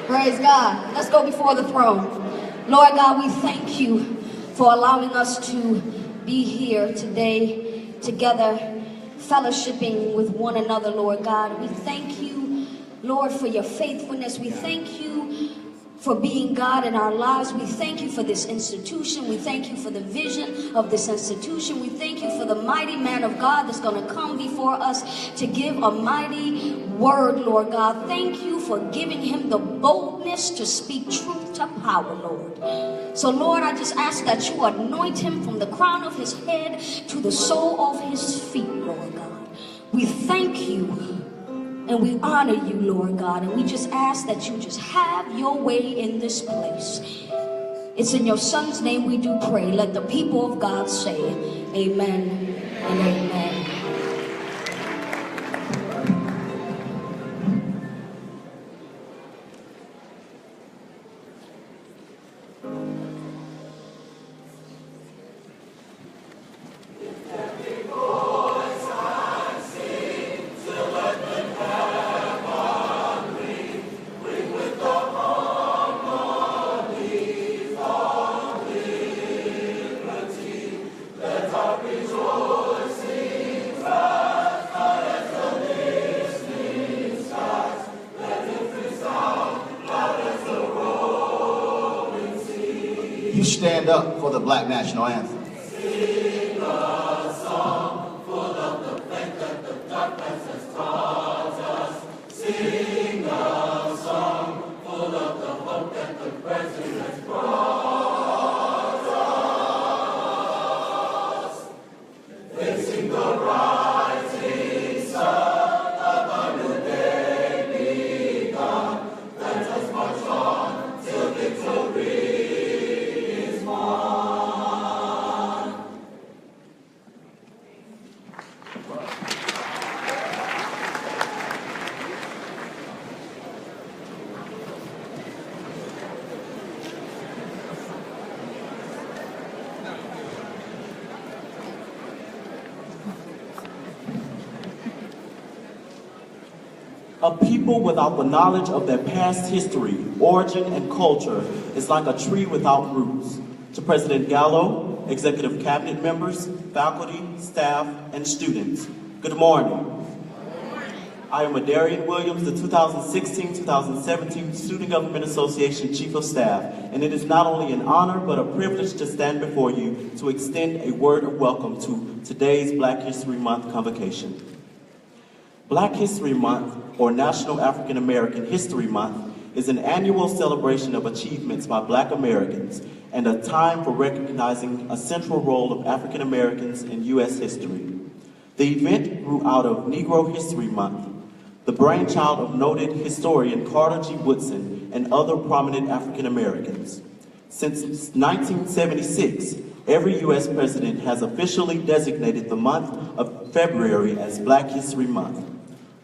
Praise God. Let's go before the throne. Lord God, we thank you for allowing us to be here today together, fellowshipping with one another, Lord God. We thank you, Lord, for your faithfulness. We thank you for being God in our lives. We thank you for this institution. We thank you for the vision of this institution. We thank you for the mighty man of God that's going to come before us to give a mighty word, Lord God. Thank you for giving him the boldness to speak truth to power, Lord. So, Lord, I just ask that you anoint him from the crown of his head to the sole of his feet, Lord God. We thank you. And we honor you, Lord God, and we just ask that you just have your way in this place. It's in your Son's name we do pray. Let the people of God say amen and amen. You stand up for the Black National Anthem. Sing a song full of the faith that the darkness has taught us. Sing a song full of the hope that the present has brought us. Facing the rising sun of a new day begun. Let us march on till victory. A people without the knowledge of their past history, origin, and culture is like a tree without roots. To President Gallo, executive cabinet members, faculty, staff, and students, good morning. I am Adarian Williams, the 2016-2017 Student Government Association Chief of Staff, and it is not only an honor but a privilege to stand before you to extend a word of welcome to today's Black History Month convocation. Black History Month, or National African American History Month, is an annual celebration of achievements by Black Americans and a time for recognizing a central role of African Americans in U.S. history. The event grew out of Negro History Month, the brainchild of noted historian Carter G. Woodson and other prominent African Americans. Since 1976, every U.S. president has officially designated the month of February as Black History Month.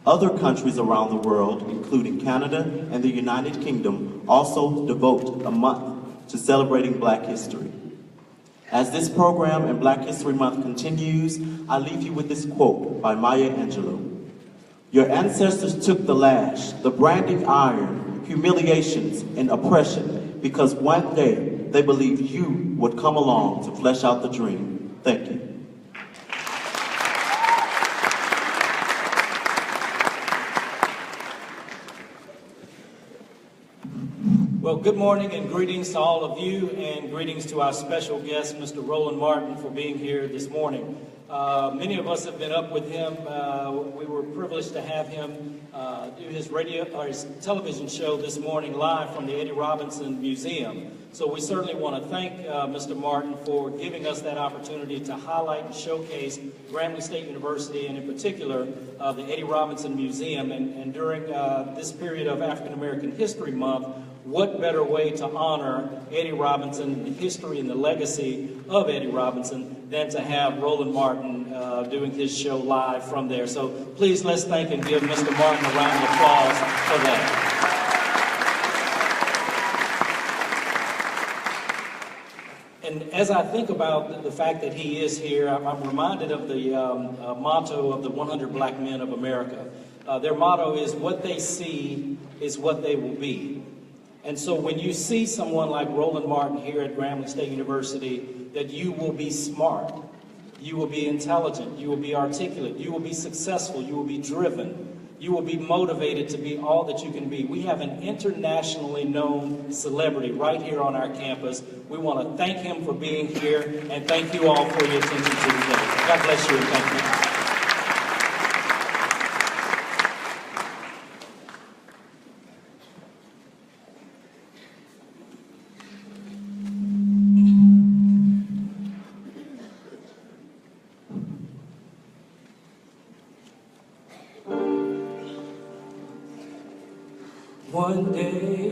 Other countries around the world, including Canada and the United Kingdom, also devote a month to celebrating Black history. As this program and Black History Month continues, I leave you with this quote by Maya Angelou. Your ancestors took the lash, the branding iron, humiliations, and oppression because one day they believed you would come along to flesh out the dream. Thank you. Well, good morning and greetings to all of you, and greetings to our special guest, Mr. Roland Martin, for being here this morning. Many of us have been up with him. We were privileged to have him do his radio or his television show this morning live from the Eddie Robinson Museum. So we certainly want to thank Mr. Martin for giving us that opportunity to highlight and showcase Grambling State University, and in particular the Eddie Robinson Museum. And during this period of African American History Month, what better way to honor Eddie Robinson, the history and the legacy of Eddie Robinson, than to have Roland Martin doing his show live from there. So please let's thank and give Mr. Martin a round of applause for that. And as I think about the fact that he is here, I'm reminded of the motto of the 100 Black Men of America. Their motto is, what they see is what they will be. And so when you see someone like Roland Martin here at Grambling State University, that you will be smart, you will be intelligent, you will be articulate, you will be successful, you will be driven, you will be motivated to be all that you can be. We have an internationally known celebrity right here on our campus. We want to thank him for being here, and thank you all for your attention to today. God bless you and thank you. One day,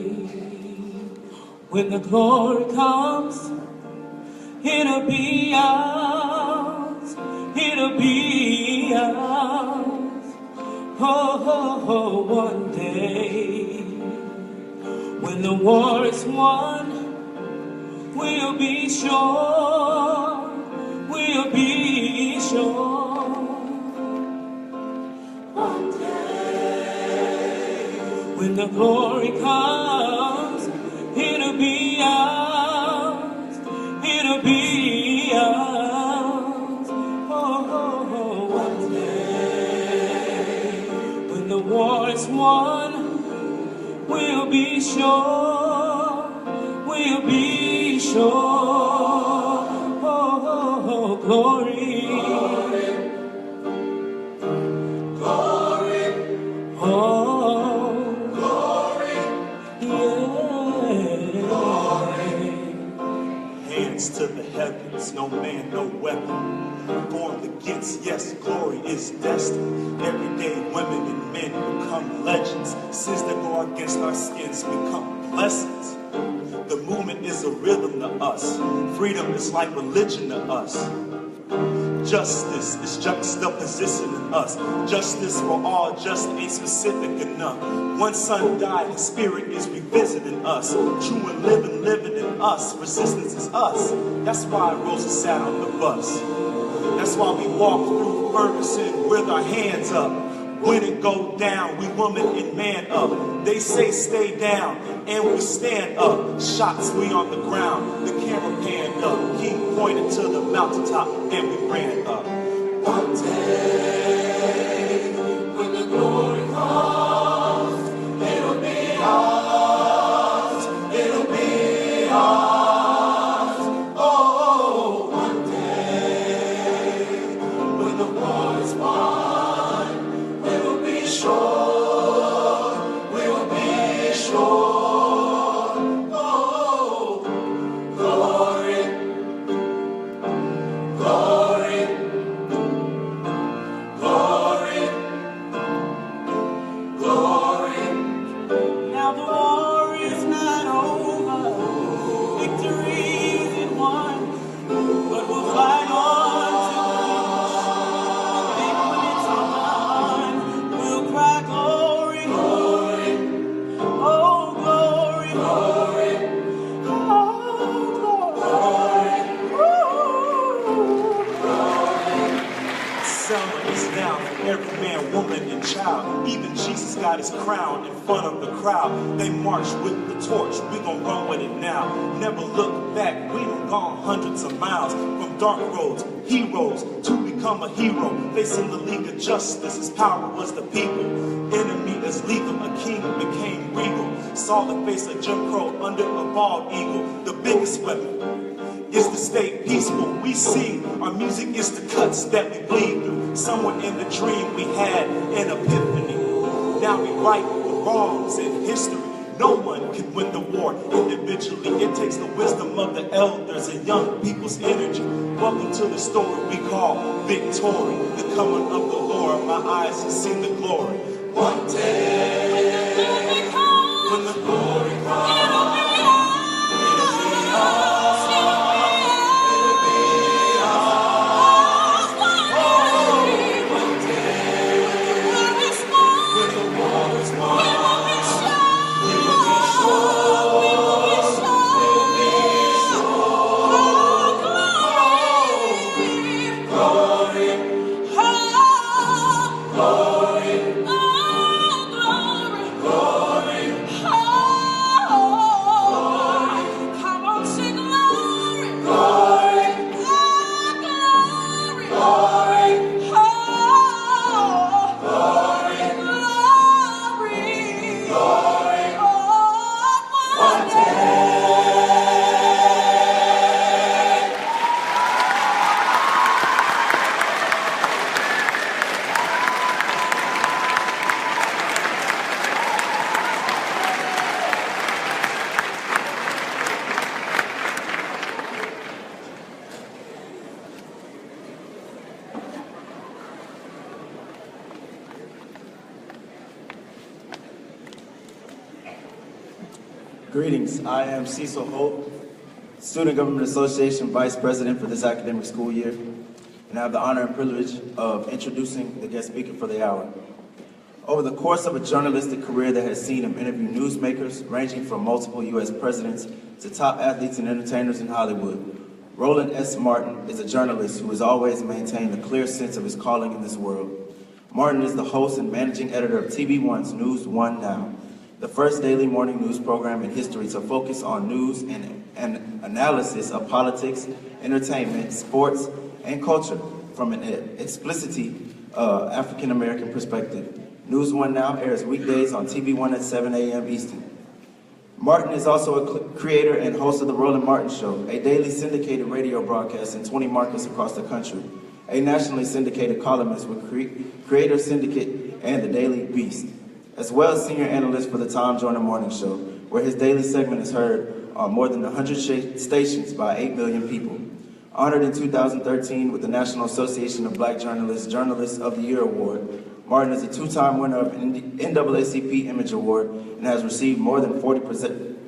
when the glory comes, it'll be ours, it'll be ours. Oh, oh, oh, one day, when the war is won, we'll be sure, we'll be sure. One day, when the glory comes, it'll be ours, it'll be ours. Oh, oh, oh, one day, when the war is won, we'll be sure, we'll be sure. Oh, oh, oh, glory, glory, glory. Oh. To the heavens, no man, no weapon formed against. Yes, glory is destined. Every day women and men become legends. Sins that go against our skins become blessings. The movement is a rhythm to us. Freedom is like religion to us. Justice is juxtaposition in us. Justice for all just ain't specific enough. One son died, his spirit is revisiting us. True and living in us. Resistance is us. That's why Rosa sat on the bus. That's why we walk through Ferguson with our hands up. When it go down, we woman and man up. They say stay down, and we stand up. Shots, we on the ground. The camera panned up. King pointed to the mountaintop, and we ran up. One day, when the glory comes, it'll be ours, it'll be ours. Oh, one day, when the war is won, we will be sure, we will be sure. Oh, glory, glory, glory, glory. Now the war is not over, victory is won, but we'll fight on to the finish. When it's all done, we'll cry glory, glory, oh glory, glory, oh glory. Summer is now for every man, woman, and child. Even Jesus got his crown in front of the crowd. They march with the torch, we gon' run with it now. Never look back, we done gone hundreds of miles. From dark roads, heroes, to become a hero. Facing the League of Justice, his power was the people. Enemy is lethal, a king became regal. Saw the face of Jim Crow under a bald eagle. The biggest weapon is to stay peaceful. We sing, our music is the cuts that we bleed through. Somewhere in the dream we had an epiphany. Now we right the wrongs in history. No one can win the war individually. It takes the wisdom of the elders and young people's energy. Welcome to the story we call victory. The coming of the Lord, my eyes have seen the glory. One day, when the glory comes, it'll be ours. Glory, glory, glory, glory. Greetings, I am Cecil Holt, Student Government Association Vice President for this academic school year, and I have the honor and privilege of introducing the guest speaker for the hour. Over the course of a journalistic career that has seen him interview newsmakers ranging from multiple U.S. presidents to top athletes and entertainers in Hollywood, Roland S. Martin is a journalist who has always maintained a clear sense of his calling in this world. Martin is the host and managing editor of TV One's News One Now, the first daily morning news program in history to focus on news and analysis of politics, entertainment, sports, and culture from an explicitly African-American perspective. News One Now airs weekdays on TV One at 7 a.m. Eastern. Martin is also a creator and host of The Roland Martin Show, a daily syndicated radio broadcast in 20 markets across the country, a nationally syndicated columnist with Creator Syndicate and The Daily Beast, as well as senior analyst for the Tom Joyner Morning Show, where his daily segment is heard on more than 100 stations by 8 million people. Honored in 2013 with the National Association of Black Journalists Journalist of the Year Award, Martin is a two-time winner of NAACP Image Award and has received more than 40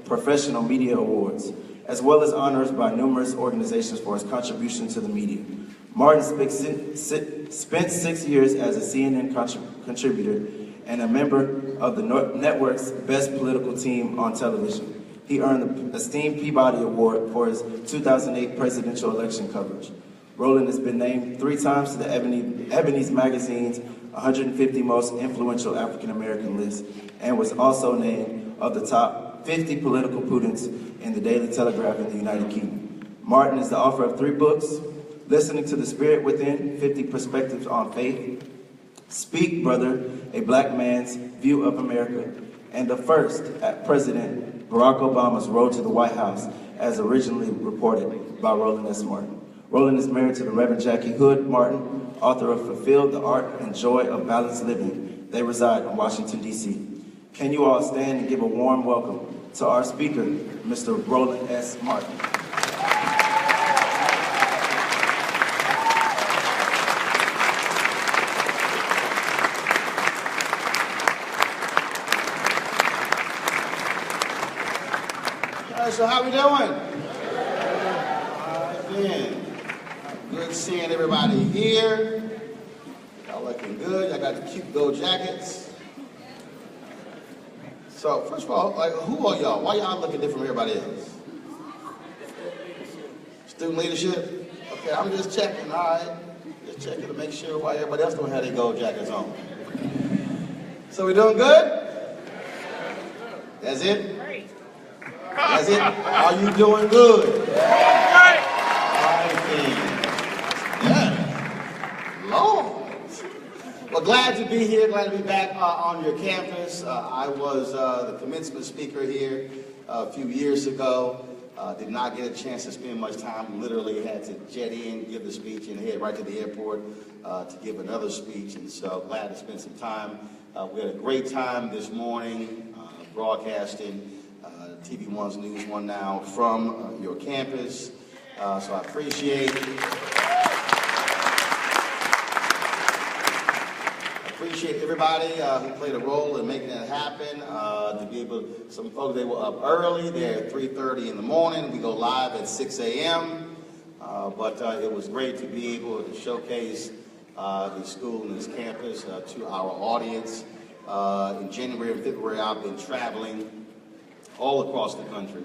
professional media awards, as well as honors by numerous organizations for his contribution to the media. Martin spent 6 years as a CNN contributor and a member of the network's best political team on television. He earned the esteemed Peabody Award for his 2008 presidential election coverage. Roland has been named 3 times to the Ebony's magazine's 150 most influential African-American list, and was also named of the top 50 political prudents in the Daily Telegraph in the United Kingdom. Martin is the author of 3 books, Listening to the Spirit Within, 50 Perspectives on Faith, Speak, Brother, A Black Man's View of America, and the first at President Barack Obama's Road to the White House, as originally reported by Roland S. Martin. Roland is married to the Reverend Jackie Hood Martin, author of Fulfill the Art and Joy of Balanced Living. They reside in Washington, D.C. Can you all stand and give a warm welcome to our speaker, Mr. Roland S. Martin. So how we doing? Again, good seeing everybody here. Y'all looking good. Y'all got the cute gold jackets. So first of all, who are y'all? Why y'all looking different from everybody else? Student leadership? Okay, I'm just checking, all right. Just checking to make sure why everybody else don't have their gold jackets on. So we doing good? That's it? That's it? Are you doing good? Yeah. Lord. Well, glad to be here. Glad to be back on your campus. I was the commencement speaker here a few years ago. Did not get a chance to spend much time. Literally had to jet in, give the speech, and head right to the airport to give another speech. And so glad to spend some time. We had a great time this morning broadcasting TV One's News One Now from your campus. So I appreciate everybody who played a role in making that happen. To be able, some folks, they were up early. They're at 3:30 in the morning. We go live at 6 a.m. But it was great to be able to showcase the school and this campus to our audience. In January and February, I've been traveling all across the country.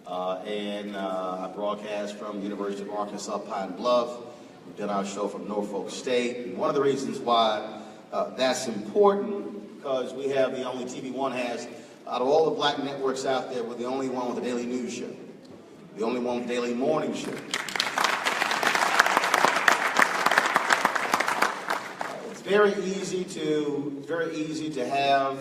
And I broadcast from University of Arkansas Pine Bluff. We did our show from Norfolk State. And one of the reasons why that's important, because we have the only TV One has, out of all the black networks out there, we're the only one with a daily news show. The only one with a daily morning show. It's very easy to have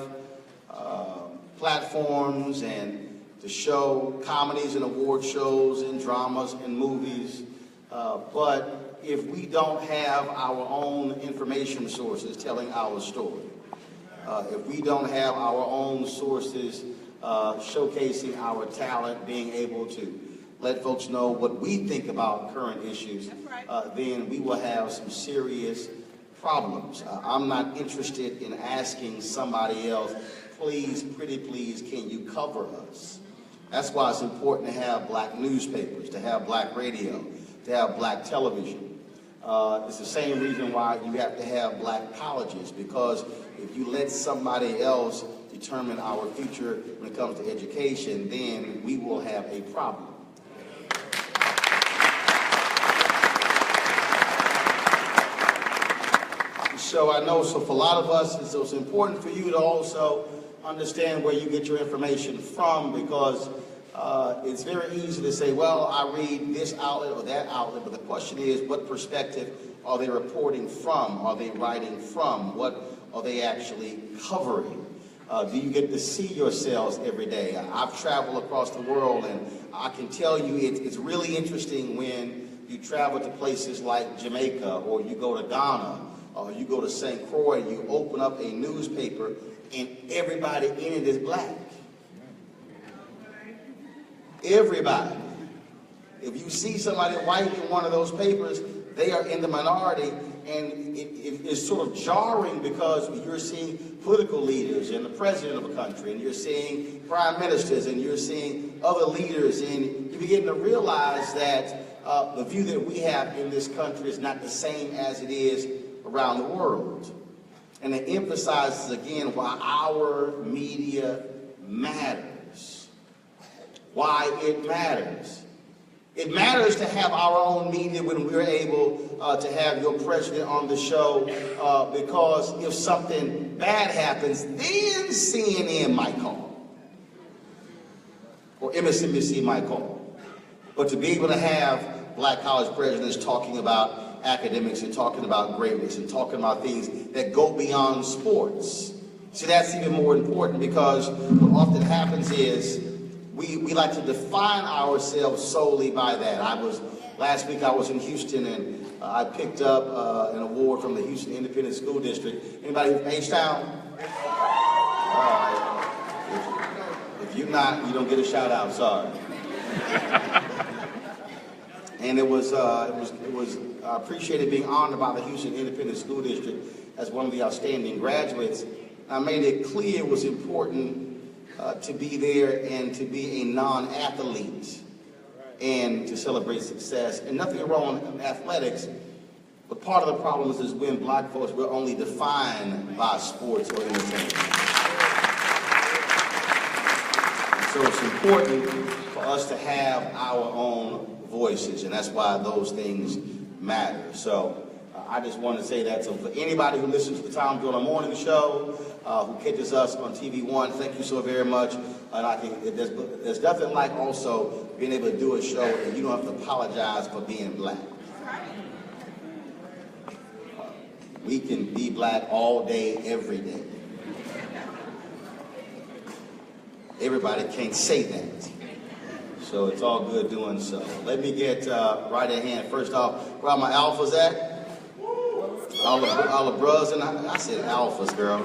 platforms and to show comedies and award shows and dramas and movies, but if we don't have our own information sources telling our story, if we don't have our own sources showcasing our talent, being able to let folks know what we think about current issues, then we will have some serious problems. I'm not interested in asking somebody else, please, pretty please, can you cover us? That's why it's important to have black newspapers, to have black radio, to have black television. It's the same reason why you have to have black colleges, because if you let somebody else determine our future when it comes to education, then we will have a problem. So I know, so for a lot of us, it's important for you to also understand where you get your information from, because it's very easy to say, well, I read this outlet or that outlet, but the question is, what perspective are they reporting from? Are they writing from? What are they actually covering? Do you get to see yourselves every day? I've traveled across the world, and I can tell you it's really interesting when you travel to places like Jamaica, or you go to Ghana, or you go to St. Croix, you open up a newspaper, and everybody in it is black. Everybody. If you see somebody white in one of those papers, they are in the minority, and it is sort of jarring, because you're seeing political leaders and the president of a country, and you're seeing prime ministers, and you're seeing other leaders, and you begin to realize that the view that we have in this country is not the same as it is around the world. And it emphasizes again why our media matters. Why it matters. It matters to have our own media when we're able to have your president on the show, because if something bad happens, then CNN might call, or MSNBC might call. But to be able to have black college presidents talking about academics and talking about greatness and talking about things that go beyond sports, see, that's even more important, because what often happens is we like to define ourselves solely by that. Last week I was in Houston, and I picked up an award from the Houston Independent School District. Anybody from H-Town? If you're not, you don't get a shout out, sorry. And it was I appreciated being honored by the Houston Independent School District as one of the outstanding graduates. I made it clear it was important to be there and to be a non-athlete and to celebrate success. And nothing wrong in athletics, but part of the problem is when black folks, we're only defined by sports or entertainment. So it's important for us to have our own voices, and that's why those things matter. So I just want to say that. So for anybody who listens to the Tom Joyner Morning Show, who catches us on TV One, thank you so very much. And I think there's nothing like also being able to do a show and you don't have to apologize for being black. We can be black all day, every day. Everybody can't say that. So it's all good doing so. Let me get right at hand. First off, where are my alphas at? All the bros, and I said alphas, girl.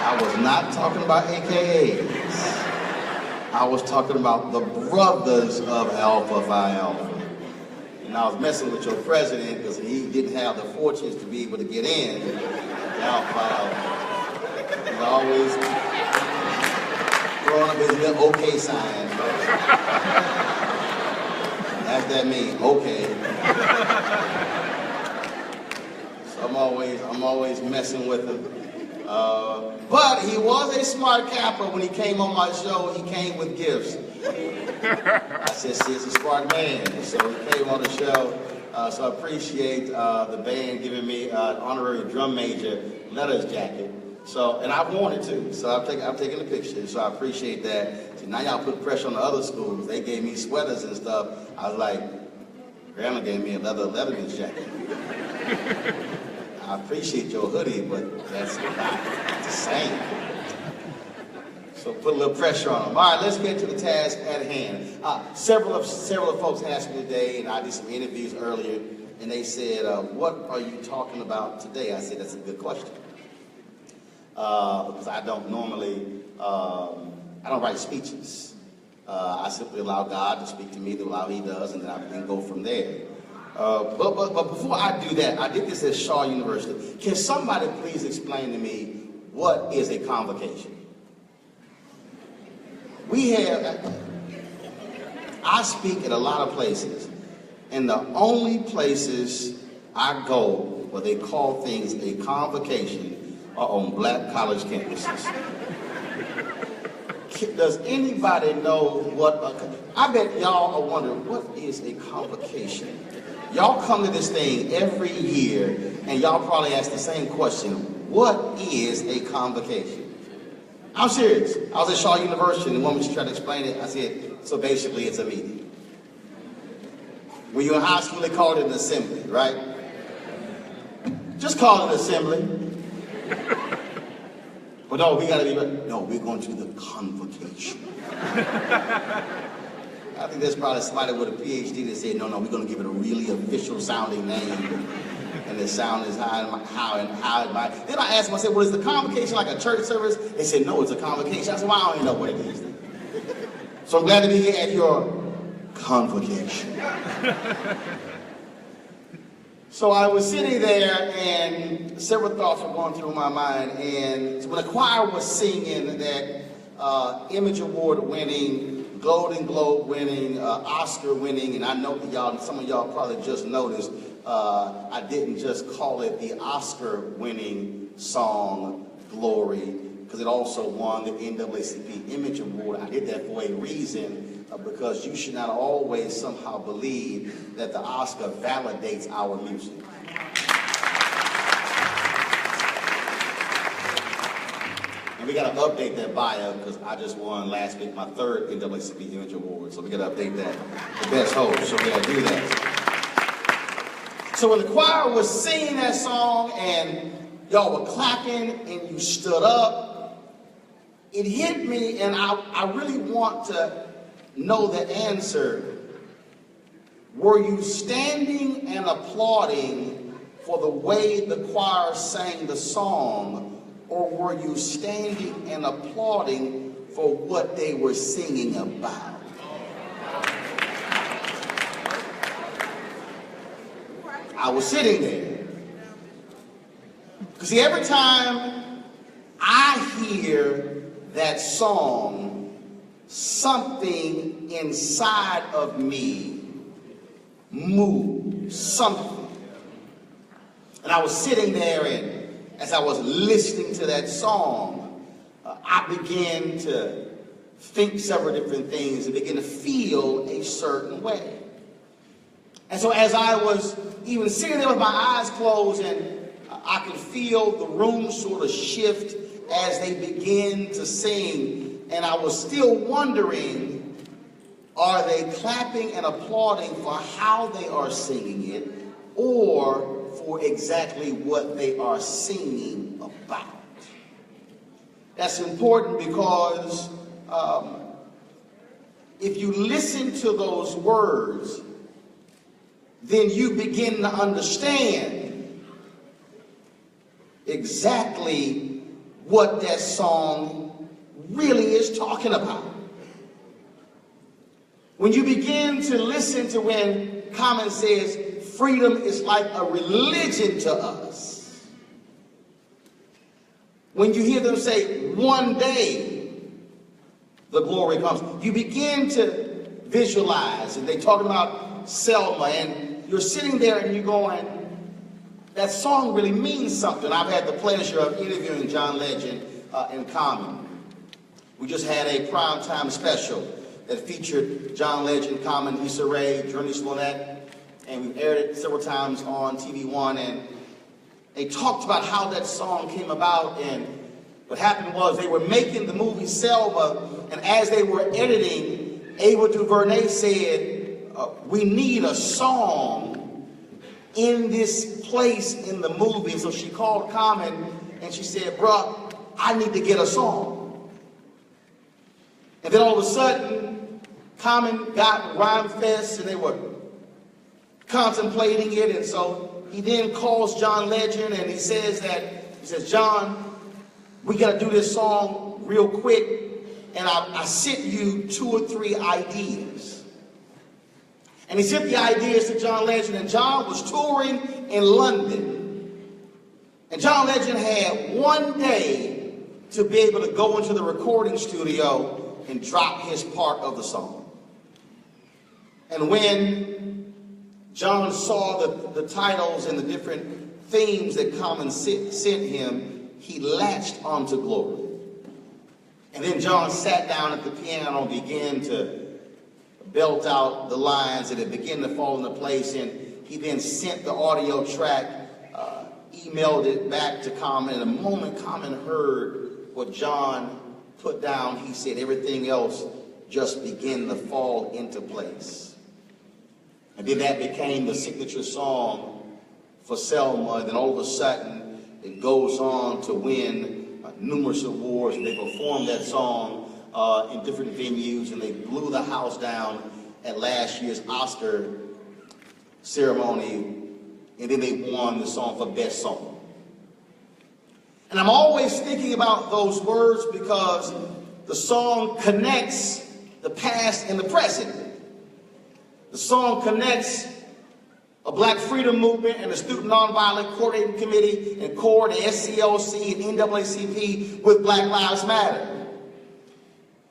I was not talking about AKAs. I was talking about the brothers of Alpha Phi Alpha. And I was messing with your president because he didn't have the fortunes to be able to get in Alpha Phi Alpha. He's always throwing up his little okay sign. That's that mean, okay. So I'm always messing with him. But he was a smart capper. When he came on my show, he came with gifts. I said, see, it's a smart man. So he came on the show. So I appreciate the band giving me an honorary drum major letters jacket. So, and I wanted to. So I'm taking the picture. So I appreciate that. So now y'all put pressure on the other schools. They gave me sweaters and stuff. I was like, Grandma gave me a Leatherman's jacket. I appreciate your hoodie, but that's not the same. So put a little pressure on them. All right, let's get to the task at hand. Several of folks asked me today, and I did some interviews earlier, and they said, what are you talking about today? I said, that's a good question. Because I don't normally, I don't write speeches. I simply allow God to speak to me the way He does, and then I can go from there. But before I do that, I did this at Shaw University. Can somebody please explain to me what is a convocation? I speak at a lot of places, and the only places I go where they call things a convocation are on black college campuses. Does anybody know what I bet y'all are wondering, what is a convocation? Y'all come to this thing every year, and y'all probably ask the same question, what is a convocation? I'm serious. I was at Shaw University, and the woman was trying to explain it. I said, so basically it's a meeting. When you're in high school, they call it an assembly, right? Just call it an assembly. But no, we gotta be, no, we're going to the convocation. I think there's probably somebody with a PhD that said, no, we're gonna give it a really official sounding name. And the sound is how it might. Then I asked them, I said, well, is the convocation like a church service? They said, no, it's a convocation. I said, well, I don't even know what it is. So I'm glad to be here at your convocation. So I was sitting there, and several thoughts were going through my mind. And when the choir was singing that Image Award winning, Golden Globe winning, Oscar winning, and I know that some of y'all probably just noticed, I didn't just call it the Oscar winning song, Glory, because it also won the NAACP Image Award. I did that for a reason. Because you should not always somehow believe that the Oscar validates our music. And we got to update that bio because I just won last week my 3rd NAACP Image Award. So we got to update that. The best hope. So we got to do that. So when the choir was singing that song and y'all were clapping and you stood up, it hit me, and I really want to know the answer. Were you standing and applauding for the way the choir sang the song, or were you standing and applauding for what they were singing about? I was sitting there. Because see, every time I hear that song, something inside of me moved, something. And I was sitting there, and as I was listening to that song, I began to think several different things and begin to feel a certain way. And so as I was even sitting there with my eyes closed, and I could feel the room sort of shift as they began to sing. And I was still wondering, are they clapping and applauding for how they are singing it, or for exactly what they are singing about? That's important because if you listen to those words, then you begin to understand exactly what that song really is talking about. When you begin to listen to when Common says freedom is like a religion to us, when you hear them say one day the glory comes, you begin to visualize, and they talk about Selma, and you're sitting there and you're going, that song really means something. I've had the pleasure of interviewing John Legend and Common. We just had a primetime special that featured John Legend, Common, Issa Rae, Journey Smollett, and we've aired it several times on TV One, and they talked about how that song came about. And what happened was they were making the movie Selma, and as they were editing, Ava DuVernay said, we need a song in this place in the movie. And so she called Common and she said, bruh, I need to get a song. And then all of a sudden, Common got Rhyme Fest, and they were contemplating it. And so he then calls John Legend, and he says, John, we got to do this song real quick, and I sent you 2 or 3 ideas. And he sent the ideas to John Legend, and John was touring in London. And John Legend had one day to be able to go into the recording studio and drop his part of the song. And when John saw the titles and the different themes that Common sent him, he latched onto glory. And then John sat down at the piano and began to belt out the lines, and it began to fall into place. And he then sent the audio track, emailed it back to Common. And the moment Common heard what John put down, he said everything else just began to fall into place. And then that became the signature song for Selma. And then all of a sudden, it goes on to win numerous awards. They performed that song in different venues, and they blew the house down at last year's Oscar ceremony, and then they won the song for Best Song. And I'm always thinking about those words because the song connects the past and the present. The song connects a Black Freedom Movement and the Student Nonviolent Coordinating Committee and CORE, the SCLC and NAACP with Black Lives Matter.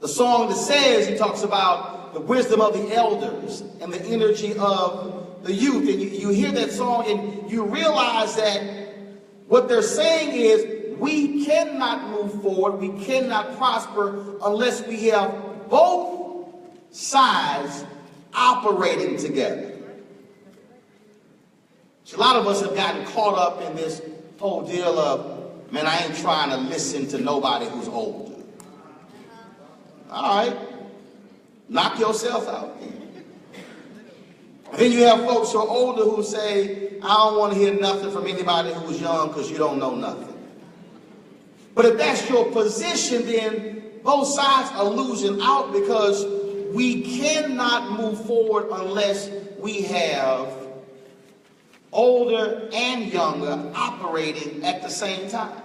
The song that says, he talks about the wisdom of the elders and the energy of the youth. And you hear that song and you realize that what they're saying is we cannot move forward, we cannot prosper unless we have both sides operating together. So a lot of us have gotten caught up in this whole deal of, man, I ain't trying to listen to nobody who's older. All right, knock yourself out. And then you have folks who are older who say, I don't want to hear nothing from anybody who's young because you don't know nothing. But if that's your position, then both sides are losing out because we cannot move forward unless we have older and younger operating at the same time.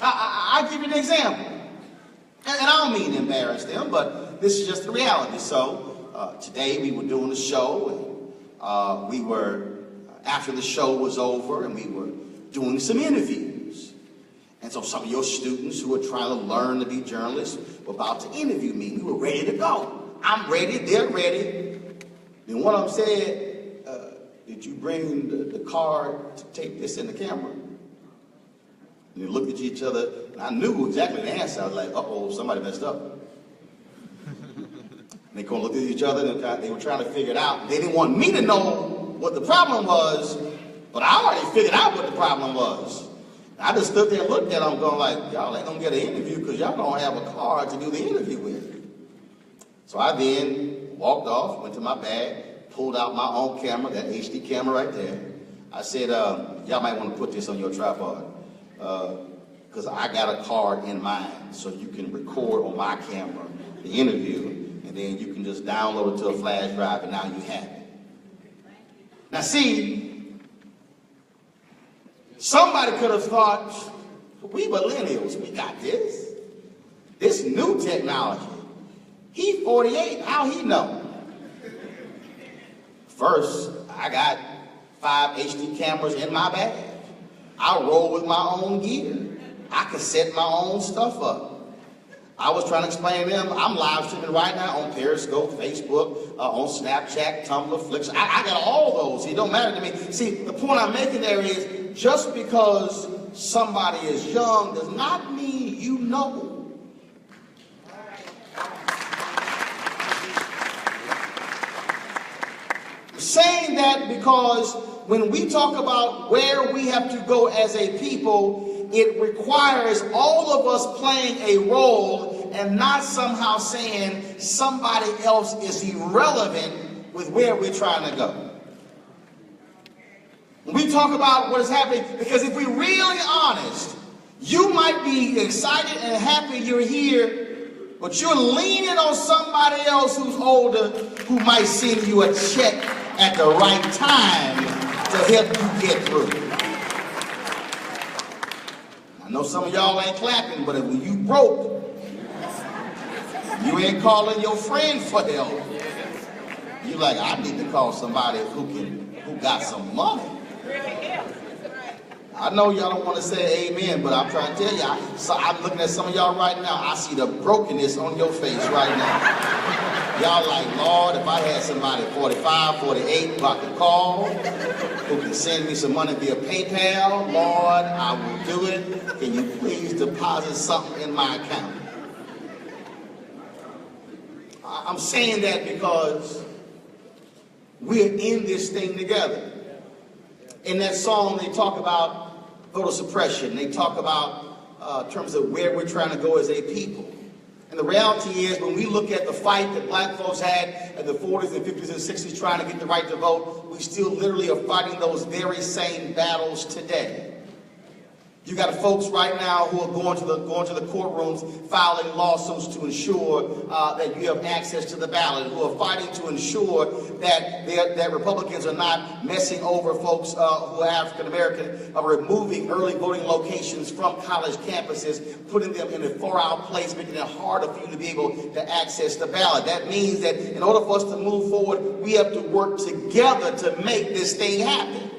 I'll give you an example. And I don't mean to embarrass them, but this is just the reality. So today we were doing a show, and after the show was over, and we were doing some interviews. And so some of your students who are trying to learn to be journalists were about to interview me. We were ready to go. I'm ready, they're ready. And one of them said, did you bring the card to take this in the camera? And they looked at each other, and I knew exactly the answer. I was like, uh-oh, somebody messed up. And they kind of looked at each other, and they were trying to figure it out. They didn't want me to know what the problem was, but I already figured out what the problem was. And I just stood there and looked at them going like, y'all ain't gonna get an interview because y'all don't have a card to do the interview with. So I then walked off, went to my bag, pulled out my own camera, that HD camera right there. I said, y'all might want to put this on your tripod. Because I got a card in mind, so you can record on my camera the interview, and then you can just download it to a flash drive, and now you have it. Now see, somebody could have thought, we millennials, we got this. This new technology. He 48, how he know? First, I got 5 HD cameras in my bag. I roll with my own gear. I can set my own stuff up. I was trying to explain to them, I'm live streaming right now on Periscope, Facebook, on Snapchat, Tumblr, Flicks. I got all those. It don't matter to me. See, the point I'm making there is just because somebody is young does not mean you know. I'm saying that because when we talk about where we have to go as a people, it requires all of us playing a role and not somehow saying somebody else is irrelevant with where we're trying to go. When we talk about what is happening, because if we're really honest, you might be excited and happy you're here, but you're leaning on somebody else who's older who might send you a check at the right time to help you get through. I know some of y'all ain't clapping, but when you broke, you ain't calling your friend for help. You like, I need to call somebody who got some money. I know y'all don't want to say amen, but I'm trying to tell you, I'm looking at some of y'all right now. I see the brokenness on your face right now. Y'all like, Lord, if I had somebody 45, 48 who I could call, who can send me some money via PayPal, Lord, I will do it. Can you please deposit something in my account? I'm saying that because we're in this thing together. In that song, they talk about voter suppression. They talk about terms of where we're trying to go as a people. And the reality is, when we look at the fight that black folks had in the 40s and 50s and 60s trying to get the right to vote, we still literally are fighting those very same battles today. You got folks right now who are going to the courtrooms, filing lawsuits to ensure that you have access to the ballot, who are fighting to ensure that Republicans are not messing over folks who are African American, removing early voting locations from college campuses, putting them in a far-out place, making it harder for you to be able to access the ballot. That means that in order for us to move forward, we have to work together to make this thing happen.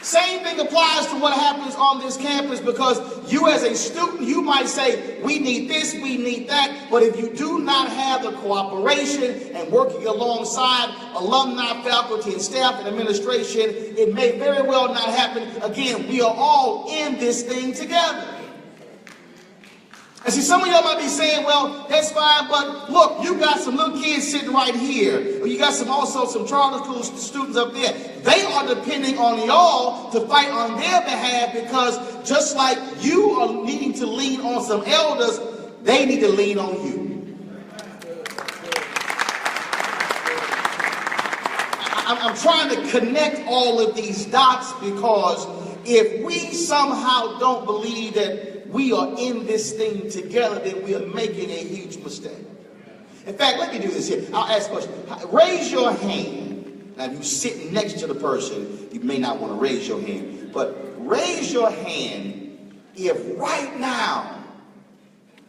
Same thing applies to what happens on this campus, because you as a student, you might say, we need this, we need that, but if you do not have the cooperation and working alongside alumni, faculty, and staff and administration, it may very well not happen. Again, we are all in this thing together. And see, some of y'all might be saying, well, that's fine, but look, you got some little kids sitting right here. Or you got some charter school students up there. They are depending on y'all to fight on their behalf, because just like you are needing to lean on some elders, they need to lean on you. I'm trying to connect all of these dots, because if we somehow don't believe that we are in this thing together, then we are making a huge mistake. In fact, let me do this here. I'll ask a question. Raise your hand. Now, if you're sitting next to the person, you may not want to raise your hand, but raise your hand if right now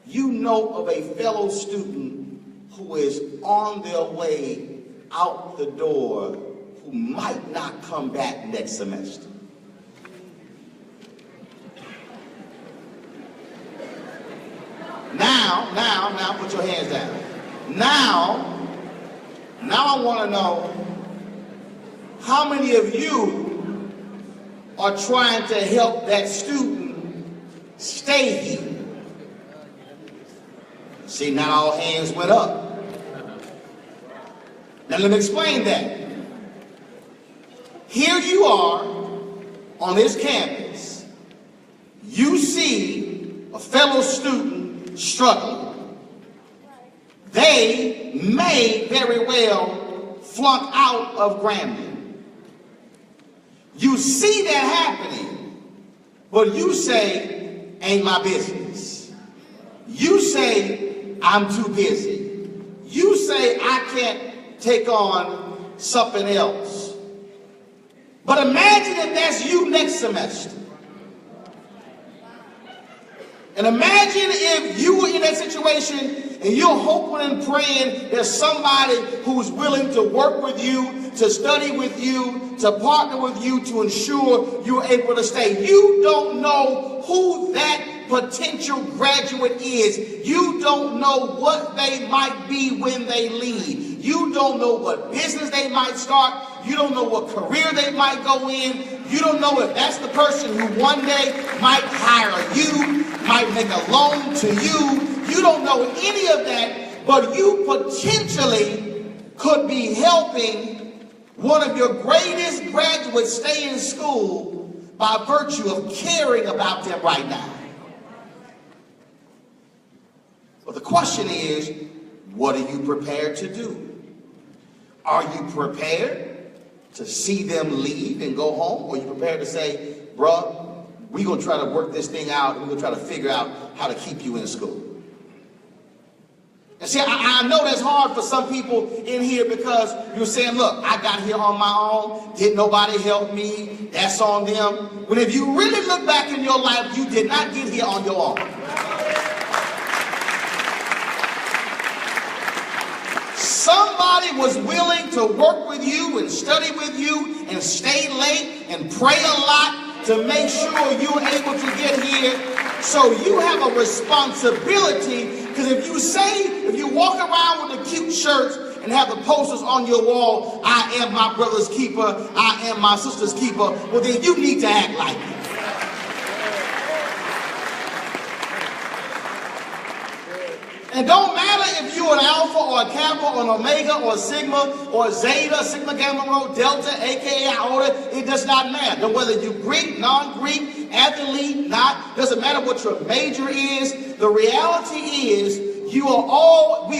you know of a fellow student who is on their way out the door who might not come back next semester. Now, put your hands down. Now I want to know how many of you are trying to help that student stay here. See, not all hands went up. Now let me explain that. Here you are on this campus. You see a fellow student struggling. They may very well flunk out of Grambling. You see that happening, but you say, ain't my business. You say, I'm too busy. You say, I can't take on something else. But imagine if that's you next semester. And imagine if you were in that situation and you're hoping and praying there's somebody who's willing to work with you, to study with you, to partner with you, to ensure you're able to stay. You don't know who that potential graduate is. You don't know what they might be when they leave. You don't know what business they might start. You don't know what career they might go in. You don't know if that's the person who one day might hire you, might make a loan to you. You don't know any of that, but you potentially could be helping one of your greatest graduates stay in school by virtue of caring about them right now. But the question is, what are you prepared to do? Are you prepared to see them leave and go home? Or are you prepared to say, bruh, we're going to try to work this thing out, and we're going to try to figure out how to keep you in school? And see, I know that's hard for some people in here, because you're saying, look, I got here on my own. Didn't nobody help me? That's on them. But if you really look back in your life, you did not get here on your own. Somebody was willing to work with you and study with you and stay late and pray a lot to make sure you're able to get here. So you have a responsibility, because if you walk around with the cute shirts and have the posters on your wall, I am my brother's keeper, I am my sister's keeper, well then you need to act like it. And don't matter if you're an alpha or a kappa or an omega or a sigma or zeta, sigma, gamma, rho, delta, aka iota, it does not matter. Whether you're Greek, non-Greek, athlete, not, doesn't matter what your major is. The reality is we are all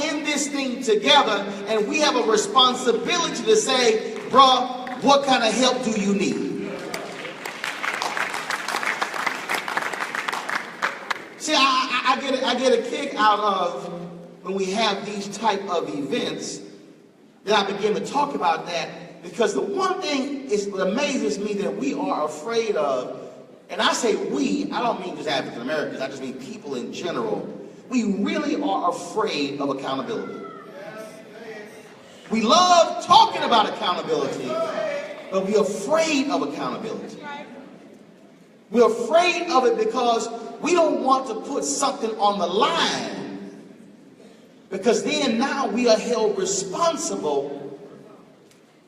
in this thing together, and we have a responsibility to say, bruh, what kind of help do you need? See, I get a kick out of when we have these type of events that I begin to talk about that, because the one thing that amazes me that we are afraid of, and I say we, I don't mean just African Americans, I just mean people in general, we really are afraid of accountability. We love talking about accountability, but we're afraid of accountability. We're afraid of it because we don't want to put something on the line, because then now we are held responsible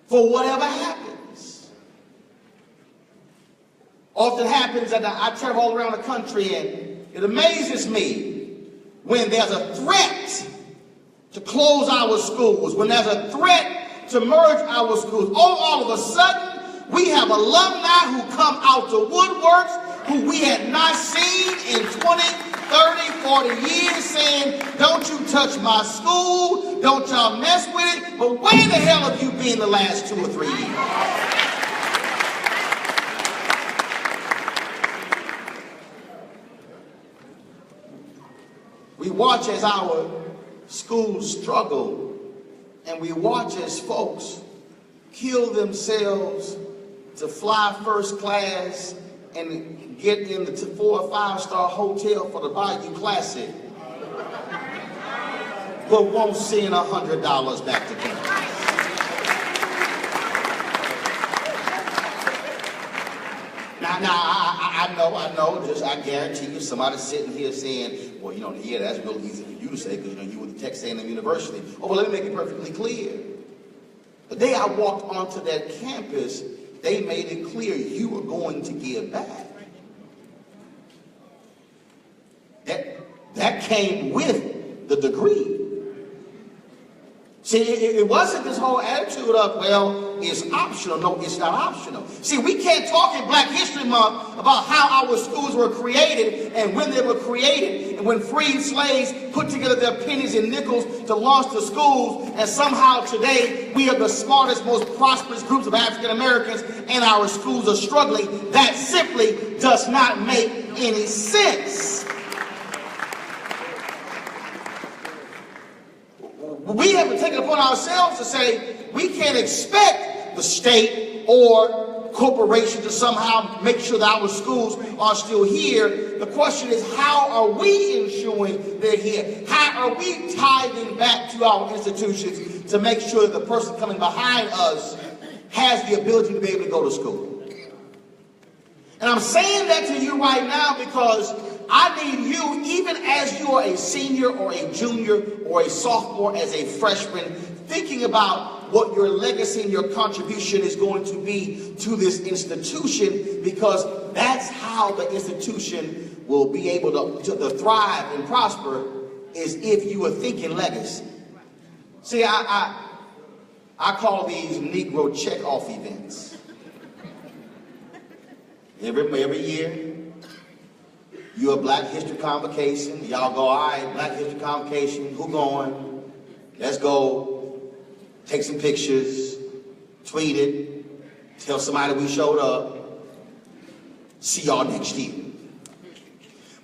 for whatever happens. Often happens that I travel all around the country, and it amazes me when there's a threat to close our schools, when there's a threat to merge our schools. All of a sudden, we have alumni who come out to woodworks who we had not seen in 20, 30, 40 years saying, don't you touch my school, don't y'all mess with it. But where the hell have you been the last 2 or 3 years? We watch as our schools struggle, and we watch as folks kill themselves to fly first class and get in the 4 or 5-star hotel for the Bayou Classic, but won't send $100 back to campus. Now, I know, just I guarantee you somebody's sitting here saying, well, yeah, that's real easy for you to say because, you were the Texas A&M University. Oh, well, let me make it perfectly clear. The day I walked onto that campus, they made it clear you were going to give back. That came with the degree. See, it wasn't this whole attitude of, well, it's optional. No, it's not optional. See, we can't talk in Black History Month about how our schools were created and when they were created and when freed slaves put together their pennies and nickels to launch the schools, and somehow today we are the smartest, most prosperous groups of African Americans and our schools are struggling. That simply does not make any sense. We have to take it upon ourselves to say we can't expect the state or corporation to somehow make sure that our schools are still here. The question is, how are we ensuring they're here? How are we tithing back to our institutions to make sure that the person coming behind us has the ability to be able to go to school? And I'm saying that to you right now because I need you, even as you are a senior or a junior or a sophomore, as a freshman, thinking about what your legacy and your contribution is going to be to this institution, because that's how the institution will be able to thrive and prosper, is if you are thinking legacy. See, I call these Negro check-off events. Every year, you a Black History Convocation. Y'all go, all right, Black History Convocation, who going? Let's go. Take some pictures, tweet it, tell somebody we showed up. See y'all next year.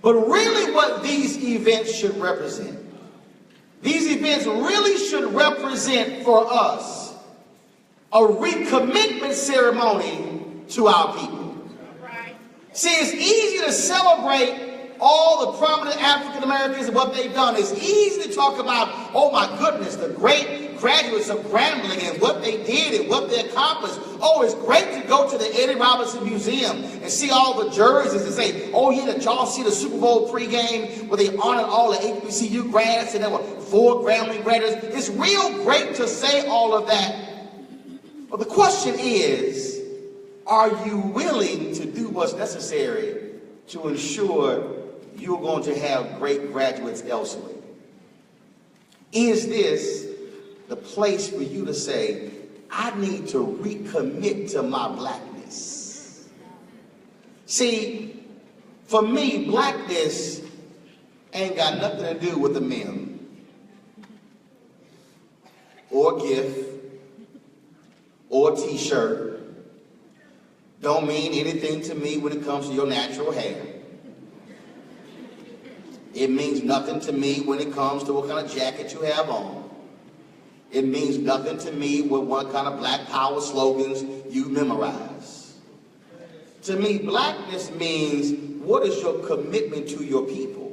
But really what these events should represent, these events really should represent for us a recommitment ceremony to our people. See, it's easy to celebrate all the prominent African Americans and what they've done. It's easy to talk about, oh my goodness, the great graduates of Grambling and what they did and what they accomplished. Oh, it's great to go to the Eddie Robinson Museum and see all the jerseys and say, oh yeah, did y'all see the Super Bowl pregame where they honored all the HBCU grads and there were 4 Grambling graduates? It's real great to say all of that. But the question is, are you willing to do what's necessary to ensure you're going to have great graduates elsewhere? Is this the place for you to say, I need to recommit to my blackness? See, for me, blackness ain't got nothing to do with a meme or a gift or a t-shirt. Don't mean anything to me when it comes to your natural hair. It means nothing to me when it comes to what kind of jacket you have on. It means nothing to me what kind of black power slogans you memorize. To me, blackness means, what is your commitment to your people?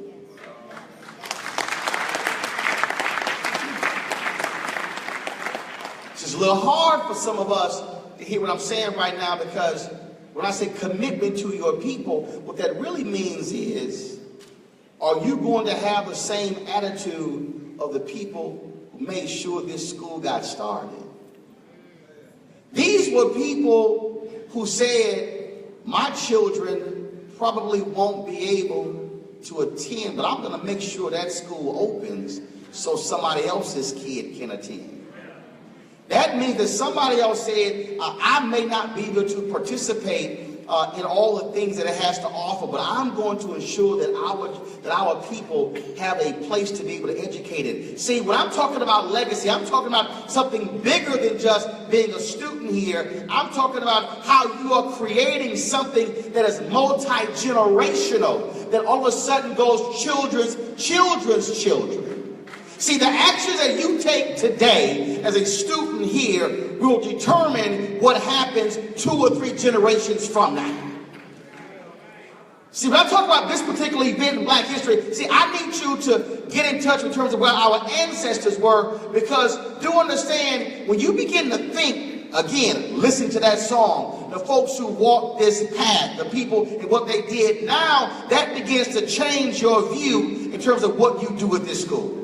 It's a little hard for some of us to hear what I'm saying right now, because when I say commitment to your people, what that really means is, are you going to have the same attitude of the people who made sure this school got started? These were people who said, my children probably won't be able to attend, but I'm going to make sure that school opens so somebody else's kid can attend. That means that somebody else said, I may not be able to participate in all the things that it has to offer, but I'm going to ensure that our people have a place to be able to educate it. See, when I'm talking about legacy, I'm talking about something bigger than just being a student here. I'm talking about how you are creating something that is multi-generational, that all of a sudden goes children's children. See, the actions that you take today as a student here will determine what happens 2 or 3 generations from now. See, when I talk about this particular event in Black history, see, I need you to get in touch in terms of where our ancestors were, because do understand, when you begin to think, again, listen to that song, the folks who walked this path, the people and what they did, now that begins to change your view in terms of what you do at this school.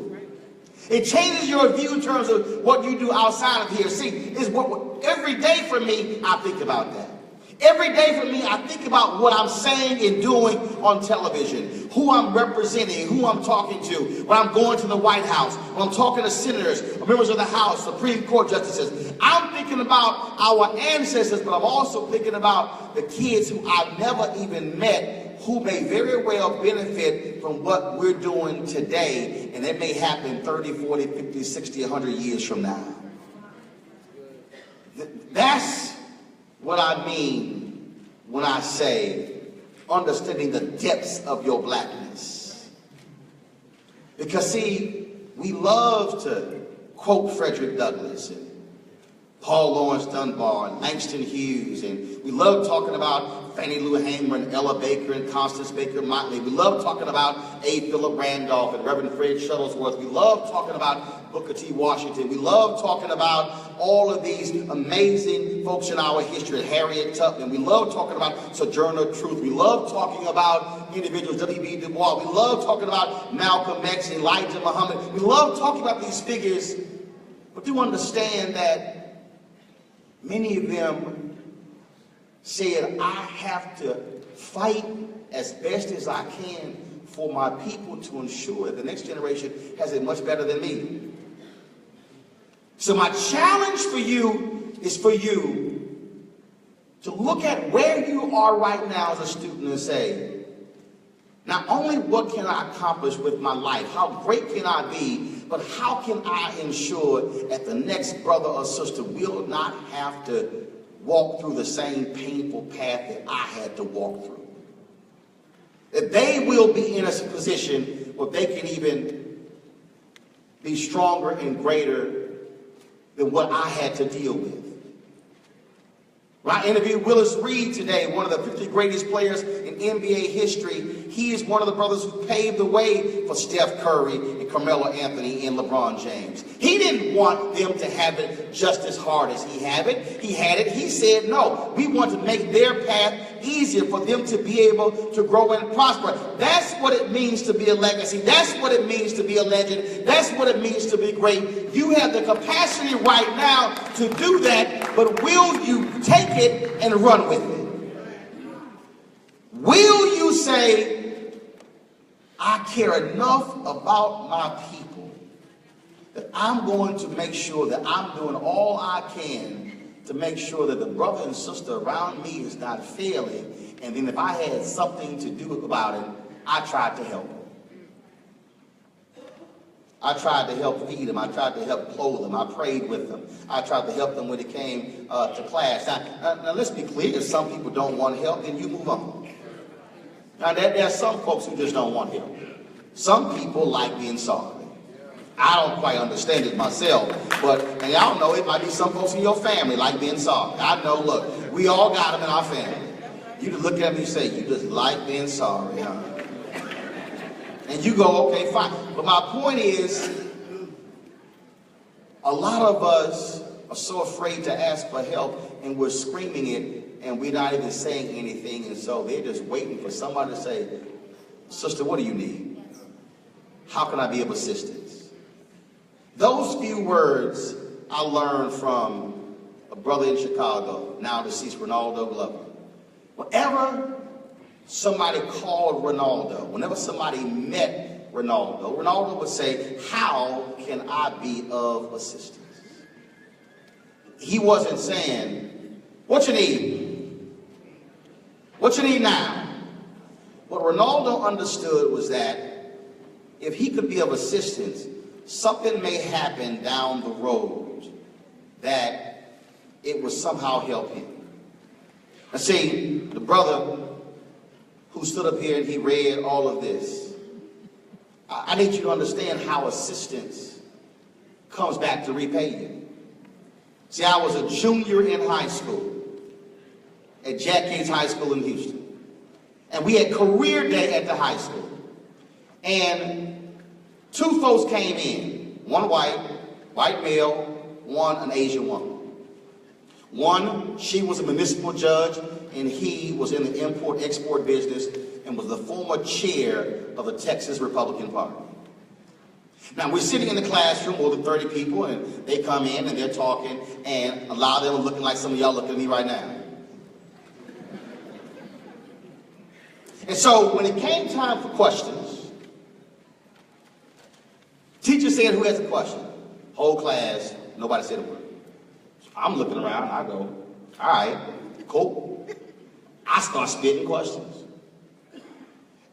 It changes your view in terms of what you do outside of here. See, is what every day for me, I think about that. Every day for me, I think about what I'm saying and doing on television, who I'm representing, who I'm talking to, when I'm going to the White House, when I'm talking to senators, members of the House, Supreme Court justices. I'm thinking about our ancestors, but I'm also thinking about the kids who I've never even met, who may very well benefit from what we're doing today, and it may happen 30, 40, 50, 60, 100 years from now. That's what I mean when I say understanding the depths of your blackness. Because see, we love to quote Frederick Douglass and Paul Laurence Dunbar and Langston Hughes, and we love talking about Fannie Lou Hamer and Ella Baker and Constance Baker Motley. We love talking about A. Philip Randolph and Reverend Fred Shuttlesworth. We love talking about Booker T. Washington. We love talking about all of these amazing folks in our history, Harriet Tubman. We love talking about Sojourner Truth. We love talking about individuals, W.B. Du Bois. We love talking about Malcolm X, Elijah Muhammad. We love talking about these figures, but do understand that many of them said, I have to fight as best as I can for my people to ensure that the next generation has it much better than me. So my challenge for you is for you to look at where you are right now as a student and say, not only what can I accomplish with my life, how great can I be, but how can I ensure that the next brother or sister will not have to walk through the same painful path that I had to walk through. That they will be in a position where they can even be stronger and greater than what I had to deal with. When I interviewed Willis Reed today, one of the 50 greatest players in NBA history, he is one of the brothers who paved the way for Steph Curry and Carmelo Anthony and LeBron James. He didn't want them to have it just as hard as he had it. He said, no, we want to make their path easier for them to be able to grow and prosper. That's what it means to be a legacy. That's what it means to be a legend. That's what it means to be great. You have the capacity right now to do that, but will you take it and run with it? Will you say, I care enough about my people that I'm going to make sure that I'm doing all I can to make sure that the brother and sister around me is not failing, and then if I had something to do about it, I tried to help them. I tried to help feed them. I tried to help clothe them. I prayed with them. I tried to help them when it came to class. Now, let's be clear. If some people don't want help, then you move on. Now, there are some folks who just don't want help. Some people like being sorry. I don't quite understand it myself, and y'all know it might be some folks in your family like being sorry. I know, look, we all got them in our family. You can look at them and say, you just like being sorry, huh? And you go, okay, fine. But my point is, a lot of us are so afraid to ask for help, and we're screaming it, and we're not even saying anything, and so they're just waiting for somebody to say, sister, what do you need? How can I be of assistance? Those few words I learned from a brother in Chicago, now deceased Ronaldo Glover. Whenever somebody called Ronaldo, whenever somebody met Ronaldo, Ronaldo would say, how can I be of assistance? He wasn't saying, what you need? What you need now? What Ronaldo understood was that if he could be of assistance, something may happen down the road that it would somehow help him. And see, the brother who stood up here and he read all of this, I need you to understand how assistance comes back to repay you. See, I was a junior in high school at Jack Yates High School in Houston. And we had career day at the high school. And two folks came in, one white male, one an Asian woman. One, she was a municipal judge, and he was in the import-export business and was the former chair of the Texas Republican Party. Now, we're sitting in the classroom, more than 30 people, and they come in and they're talking, and a lot of them are looking like some of y'all looking at me right now. And so, when it came time for questions, teacher said, who has a question? Whole class, nobody said a word. So I'm looking around, I go, all right, cool. I start spitting questions.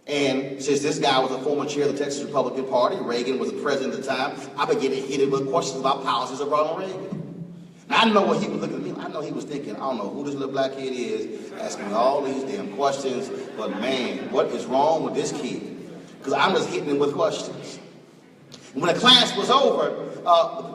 And since this guy was a former chair of the Texas Republican Party, Reagan was the president at the time, I began to hit him with questions about policies of Ronald Reagan. Now, I know what he was looking at me. I know he was thinking, I don't know who this little black kid is, asking me all these damn questions, but man, what is wrong with this kid? Because I'm just hitting him with questions. When the class was over,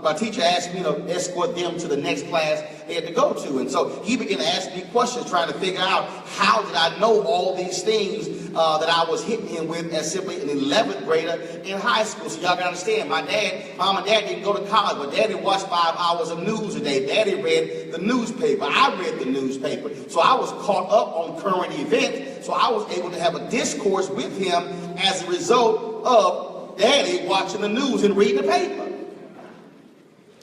my teacher asked me to escort them to the next class they had to go to. And so he began to ask me questions, trying to figure out how did I know all these things that I was hitting him with as simply an 11th grader in high school. So y'all can understand, mom and dad didn't go to college, but daddy watched 5 hours of news a day. Daddy read the newspaper. I read the newspaper. So I was caught up on current events. So I was able to have a discourse with him as a result of Daddy watching the news and reading the paper.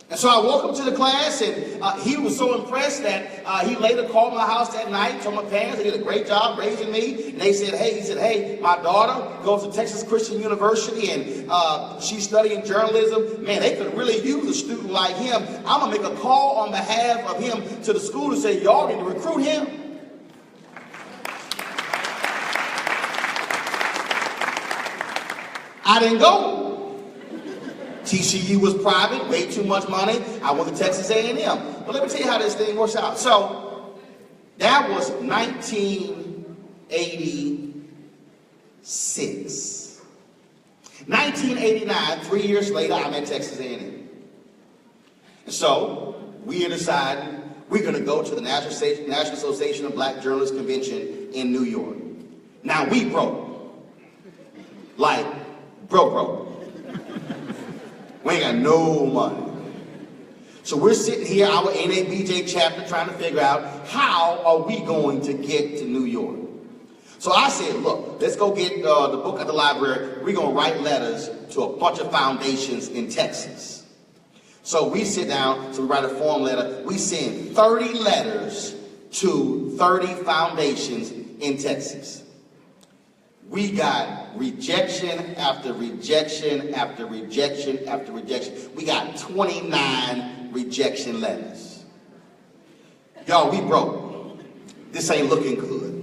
And so I woke up to the class, and he was so impressed that he later called my house that night, told my parents they did a great job raising me. And they said, hey, my daughter goes to Texas Christian University, and she's studying journalism. Man, they could really use a student like him. I'm going to make a call on behalf of him to the school to say, y'all need to recruit him. I didn't go. TCU was private, way too much money. I went to Texas A&M. But let me tell you how this thing works out. So that was 1986. 1989, 3 years later, I'm at Texas A&M. And so we decided We're going to go to the National Association of Black Journalists Convention in New York. Now, we broke. Like, broke. We ain't got no money. So we're sitting here, our NABJ chapter, trying to figure out how are we going to get to New York. So I said, look, let's go get the book at the library. We're going to write letters to a bunch of foundations in Texas. So we sit down, so we write a form letter. We send 30 letters to 30 foundations in Texas. We got rejection after rejection after rejection after rejection. We got 29 rejection letters. Y'all, we broke. This ain't looking good.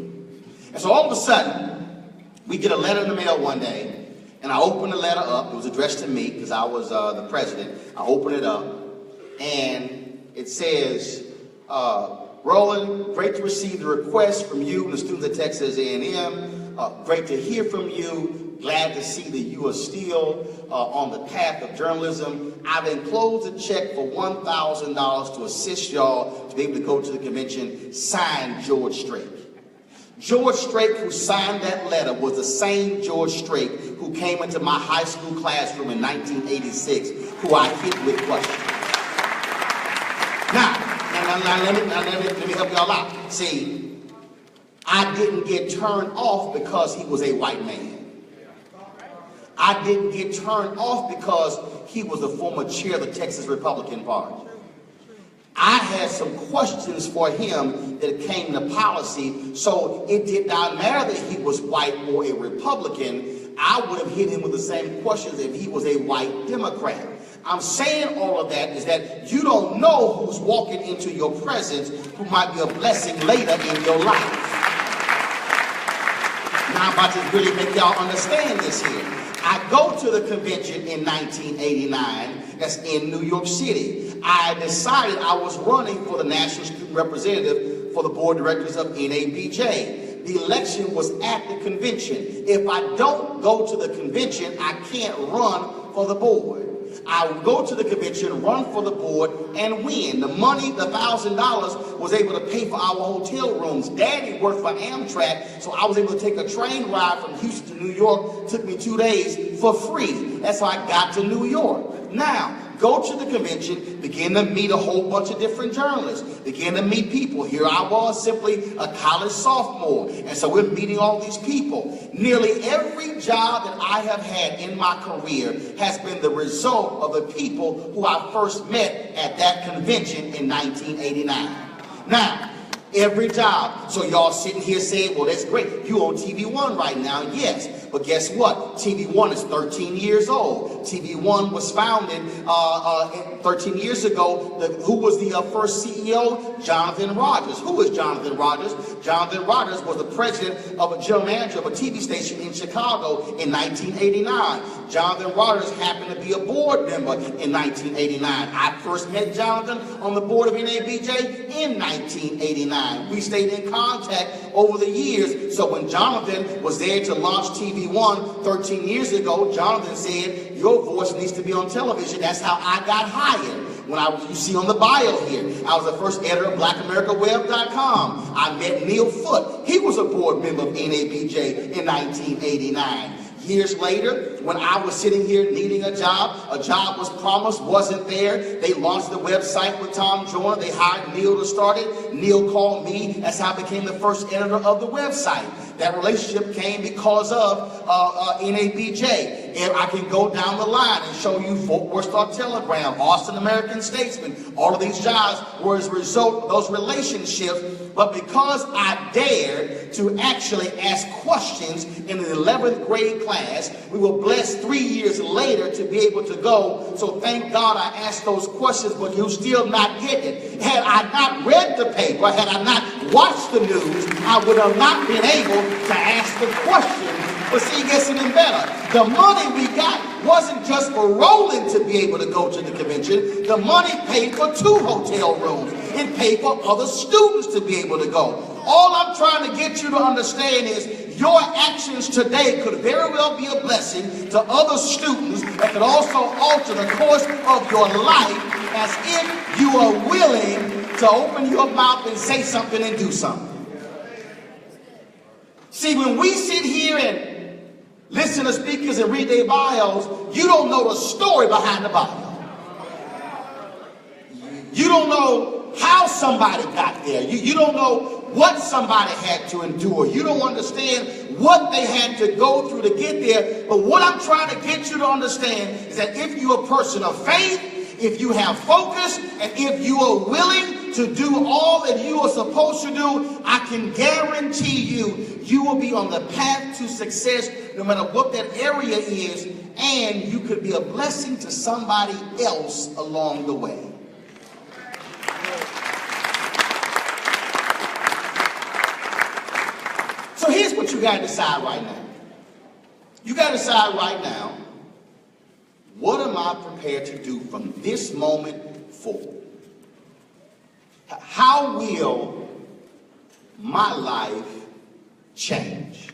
And so all of a sudden, we get a letter in the mail one day, and I open the letter up. It was addressed to me because I was the president. I open it up, and it says, Roland, great to receive the request from you and the students at Texas A&M. Great to hear from you. Glad to see that you are still on the path of journalism. I've enclosed a check for $1,000 to assist y'all to be able to go to the convention. Signed, George Strait. George Strait, who signed that letter, was the same George Strait who came into my high school classroom in 1986, who I hit with questions. Now let me help y'all out. See, I didn't get turned off because he was a white man. I didn't get turned off because he was the former chair of the Texas Republican Party. I had some questions for him that came to policy, so it did not matter that he was white or a Republican. I would have hit him with the same questions if he was a white Democrat. I'm saying all of that is that you don't know who's walking into your presence who might be a blessing later in your life. Now I'm about to really make y'all understand this here. I go to the convention in 1989, that's in New York City. I decided I was running for the National Student Representative for the Board of Directors of NABJ. The election was at the convention. If I don't go to the convention, I can't run for the board. I would go to the convention, run for the board, and win. The money, the $1,000, was able to pay for our hotel rooms. Daddy worked for Amtrak, so I was able to take a train ride from Houston to New York. It took me 2 days for free. That's how I got to New York. Now, go to the convention, begin to meet a whole bunch of different journalists, begin to meet people. Here I was, simply a college sophomore, and so we're meeting all these people. Nearly every job that I have had in my career has been the result of the people who I first met at that convention in 1989. Now, every job. So y'all sitting here saying, well, that's great. You on TV One right now. Yes. But guess what? TV One is 13 years old. TV One was founded 13 years ago. Who was the first CEO? Jonathan Rogers. Who is Jonathan Rogers? Jonathan Rogers was the president of a general manager of a TV station in Chicago in 1989. Jonathan Rogers happened to be a board member in 1989. I first met Jonathan on the board of NABJ in 1989. We stayed in contact over the years. So when Jonathan was there to launch TV One 13 years ago, Jonathan said, your voice needs to be on television. That's how I got hired. When you see on the bio here, I was the first editor of BlackAmericaWeb.com. I met Neil Foote. He was a board member of NABJ in 1989. Years later, when I was sitting here needing a job was promised, wasn't there. They launched the website with Tom Joyner. They hired Neil to start it. Neil called me. That's how I became the first editor of the website. That relationship came because of NABJ. And I can go down the line and show you Fort Worth Star Telegram, Austin American Statesman. All of these jobs were as a result of those relationships. But because I dared to actually ask questions in the 11th grade class, we were blessed 3 years later to be able to go. So thank God I asked those questions, but you still not get it. Had I not read the paper, had I not watched the news, I would have not been able to ask the question. But see, it gets even better. The money we got wasn't just for Roland to be able to go to the convention. The money paid for 2 hotel rooms. It paid for other students to be able to go. All I'm trying to get you to understand is your actions today could very well be a blessing to other students that could also alter the course of your life as if you are willing to open your mouth and say something and do something. See, when we sit here and listen to speakers and read their bios, you don't know the story behind the bio. You don't know how somebody got there. You don't know what somebody had to endure. You don't understand what they had to go through to get there. But what I'm trying to get you to understand is that if you're a person of faith, if you have focus, and if you are willing to do all that you are supposed to do, I can guarantee you will be on the path to success no matter what that area is, and you could be a blessing to somebody else along the way. So here's what you got to decide right now. You got to decide right now, what am I prepared to do from this moment forward? How will my life change?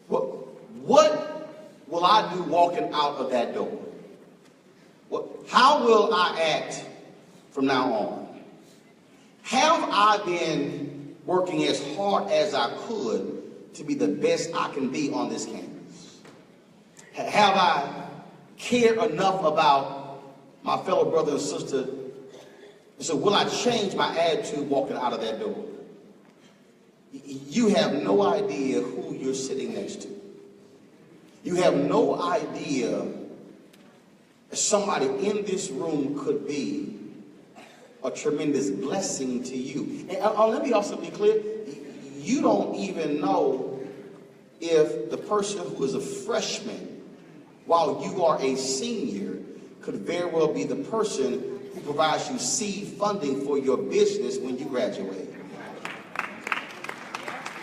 What will I do walking out of that door? How will I act from now on? Have I been working as hard as I could to be the best I can be on this campus? Have I cared enough about my fellow brother and sister? So will I change my attitude walking out of that door? You have no idea who you're sitting next to. You have no idea that somebody in this room could be a tremendous blessing to you. And let me also be clear, you don't even know if the person who is a freshman while you are a senior could very well be the person who provides you seed funding for your business when you graduate.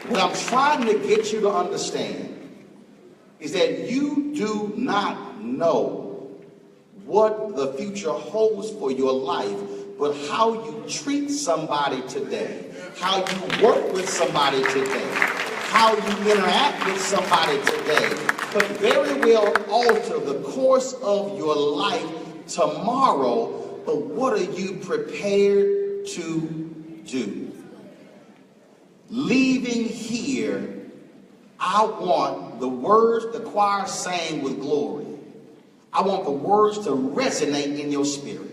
What I'm trying to get you to understand is that you do not know what the future holds for your life, but how you treat somebody today, how you work with somebody today, how you interact with somebody today could very well alter the course of your life tomorrow. But what are you prepared to do? Leaving here, I want the words the choir sang with glory. I want the words to resonate in your spirit.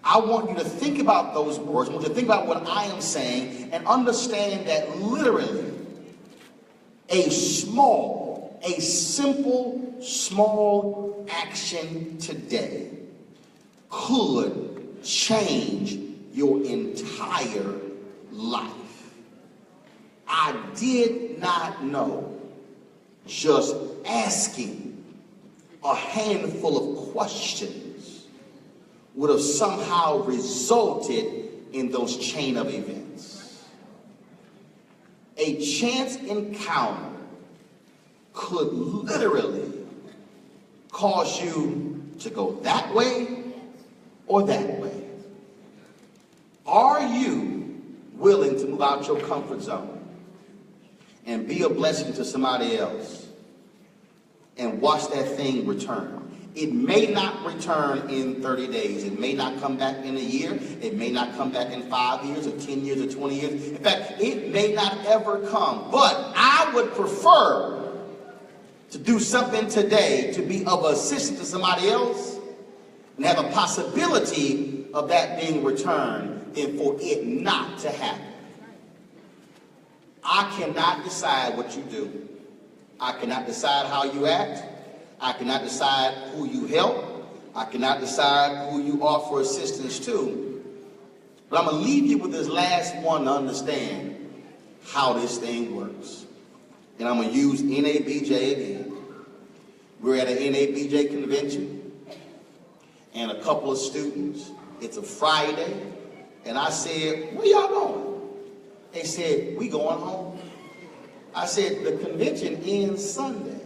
I want you to think about those words. I want you to think about what I am saying and understand that literally a simple, small action today could change your entire life. I did not know just asking a handful of questions would have somehow resulted in those chain of events. A chance encounter could literally cause you to go that way or that way. Are you willing to move out your comfort zone and be a blessing to somebody else and watch that thing return? It may not return in 30 days. It may not come back in a year. It may not come back in 5 years or 10 years or 20 years. In fact, it may not ever come. But I would prefer to do something today to be of assistance to somebody else and have a possibility of that being returned than for it not to happen. I cannot decide what you do. I cannot decide how you act. I cannot decide who you help. I cannot decide who you offer assistance to. But I'm going to leave you with this last one to understand how this thing works. And I'm going to use NABJ again. We're at an NABJ convention and a couple of students. It's a Friday. And I said, where y'all going? They said, we going home. I said, the convention ends Sunday.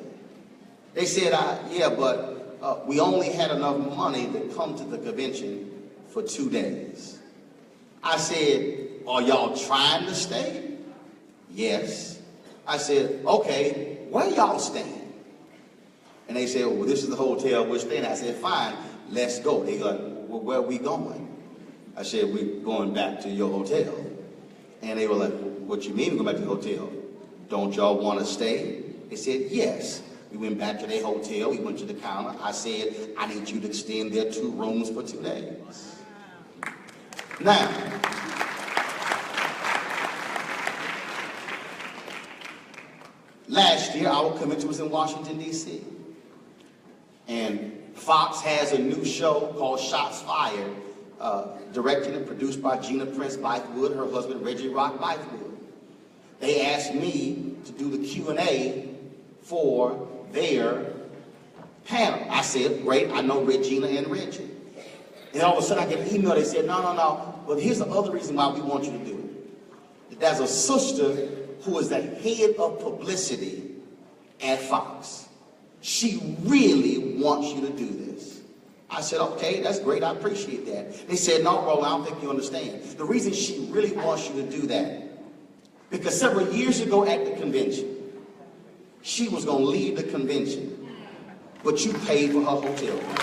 They said, yeah, but we only had enough money to come to the convention for 2 days. I said, are y'all trying to stay? Yes. I said, okay, where y'all staying? And they said, well, this is the hotel we're staying at. I said, fine, let's go. They go, well, where are we going? I said, we're going back to your hotel. And they were like, what you mean we're going back to the hotel? Don't y'all want to stay? They said, yes. We went back to their hotel. We went to the counter. I said, I need you to extend their 2 rooms for 2 days. Now, last year, our convention was in Washington, D.C. And Fox has a new show called Shots Fired, directed and produced by Gina Prince Bythewood, her husband Reggie Rock Bythewood. They asked me to do the Q&A for their panel. I said, great, I know Regina and Reggie. And all of a sudden I get an email, they said, no, but here's the other reason why we want you to do it. There's a sister who is the head of publicity at Fox. She really wants you to do this. I said, okay, that's great, I appreciate that. They said, no, Roland, I don't think you understand. The reason she really wants you to do that, because several years ago at the convention, she was going to leave the convention, but you paid for her hotel room.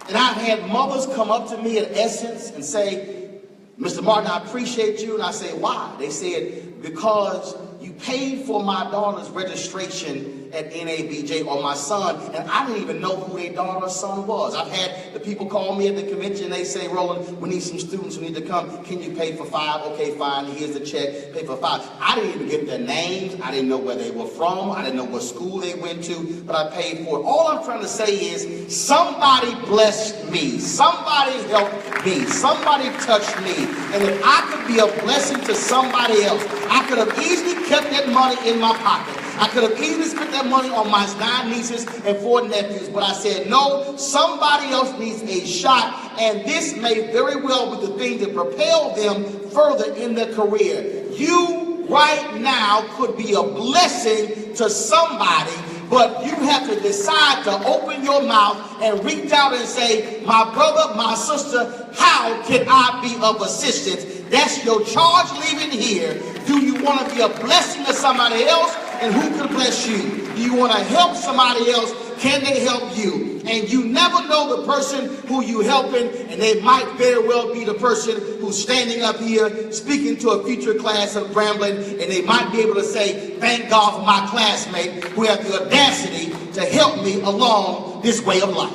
And I've had mothers come up to me at Essence and say, Mr. Martin, I appreciate you. And I say, why? They said, because you paid for my daughter's registration at NABJ, or my son, and I didn't even know who their daughter or son was. I've had the people call me at the convention, they say, Roland, we need some students who need to come. Can you pay for 5? Okay, fine, here's the check, pay for 5. I didn't even get their names, I didn't know where they were from, I didn't know what school they went to, but I paid for it. All I'm trying to say is, somebody blessed me, somebody helped me, somebody touched me, and if I could be a blessing to somebody else, I could have easily kept that money in my pocket. I could have easily spent that money on my 9 nieces and 4 nephews, but I said, no, somebody else needs a shot, and this may very well be the thing to propel them further in their career. You right now could be a blessing to somebody, but you have to decide to open your mouth and reach out and say, my brother, my sister, how can I be of assistance? That's your charge leaving here. Do you want to be a blessing to somebody else? And who can bless you? Do you want to help somebody else? Can they help you? And you never know the person who you helping, and they might very well be the person who's standing up here speaking to a future class of Grambling, and they might be able to say, thank God for my classmate who had the audacity to help me along this way of life.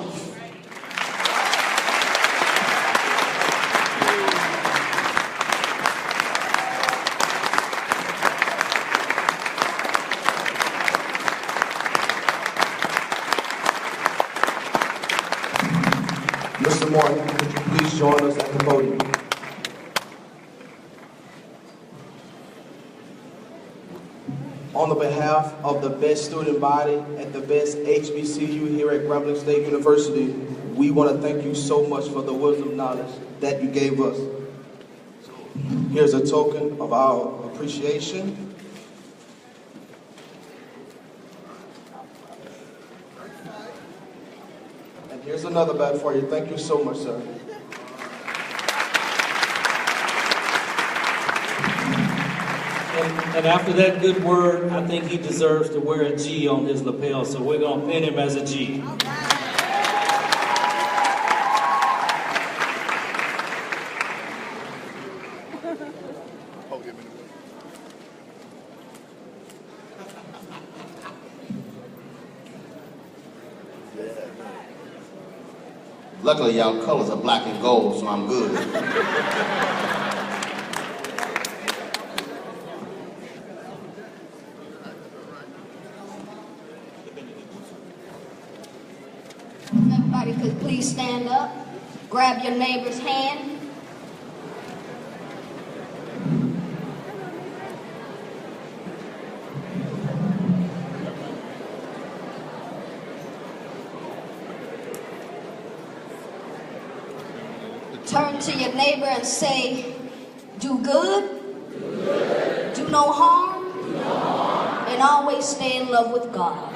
Mr. Martin, would you please join us at the podium? On the behalf of the best student body and the best HBCU here at Grambling State University, we want to thank you so much for the wisdom knowledge that you gave us. Here's a token of our appreciation. Here's another bag for you. Thank you so much, sir. And after that good word, I think he deserves to wear a G on his lapel, so we're going to pin him as a G. Luckily, y'all colors are black and gold, so I'm good. Everybody could please stand up, grab your neighbor's hand. Turn to your neighbor and say, do good, do no harm, and always stay in love with God.